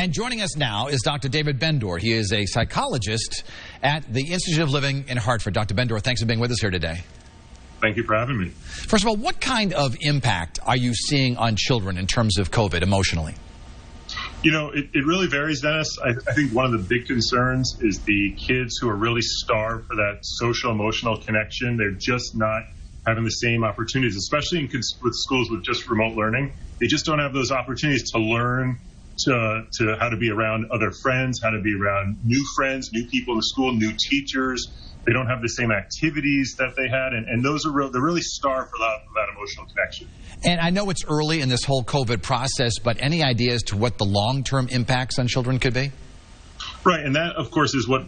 And joining us now is Dr. David Bendor. He is a psychologist at the Institute of Living in Hartford. Dr. Bendor, thanks for being with us here today. Thank you for having me. First of all, what kind of impact are you seeing on children in terms of COVID emotionally? You know, it really varies, Dennis. I think one of the big concerns is the kids who are really starved for that social emotional connection. They're just not having the same opportunities, especially with schools with just remote learning. They just don't have those opportunities to learn to how to be around other friends, how to be around new friends, new people in the school, new teachers. They don't have the same activities that they had, and those are they're really starved for that emotional connection. And I know it's early in this whole COVID process, but any idea as to what the long-term impacts on children could be? Right, and that, of course, is what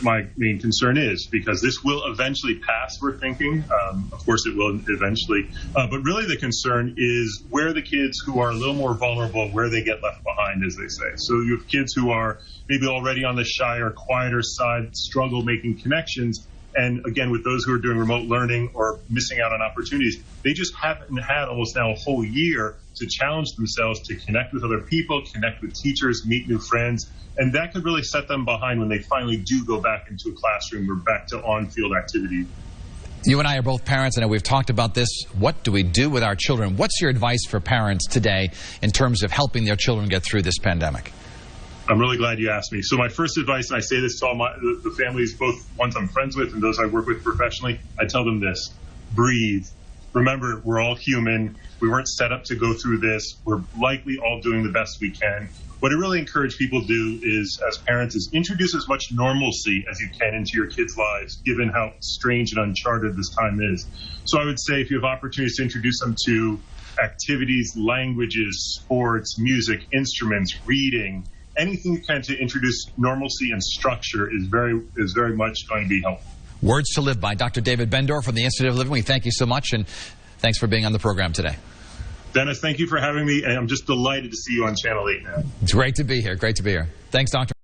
my main concern is, because this will eventually pass, we're thinking. Of course, it will eventually. But really the concern is where the kids who are a little more vulnerable, where they get left behind, as they say. So you have kids who are maybe already on the shy or quieter side, struggle making connections. And again, with those who are doing remote learning or missing out on opportunities, they just haven't had almost now a whole year to challenge themselves to connect with other people, connect with teachers, meet new friends. And that could really set them behind when they finally do go back into a classroom or back to on-field activity. You and I are both parents. I know we've talked about this. What do we do with our children? What's your advice for parents today in terms of helping their children get through this pandemic? I'm really glad you asked me. So my first advice, and I say this to all the families, both ones I'm friends with and those I work with professionally, I tell them this: breathe. Remember, we're all human. We weren't set up to go through this. We're likely all doing the best we can. What I really encourage people to do is, as parents, is introduce as much normalcy as you can into your kids' lives, given how strange and uncharted this time is. So I would say if you have opportunities to introduce them to activities, languages, sports, music, instruments, reading, anything you can to introduce normalcy and structure is very much going to be helpful. Words to live by. Dr. David Bendor from the Institute of Living. We thank you so much, and thanks for being on the program today. Dennis, thank you for having me, and I'm just delighted to see you on Channel 8 now. It's great to be here. Great to be here. Thanks, Dr.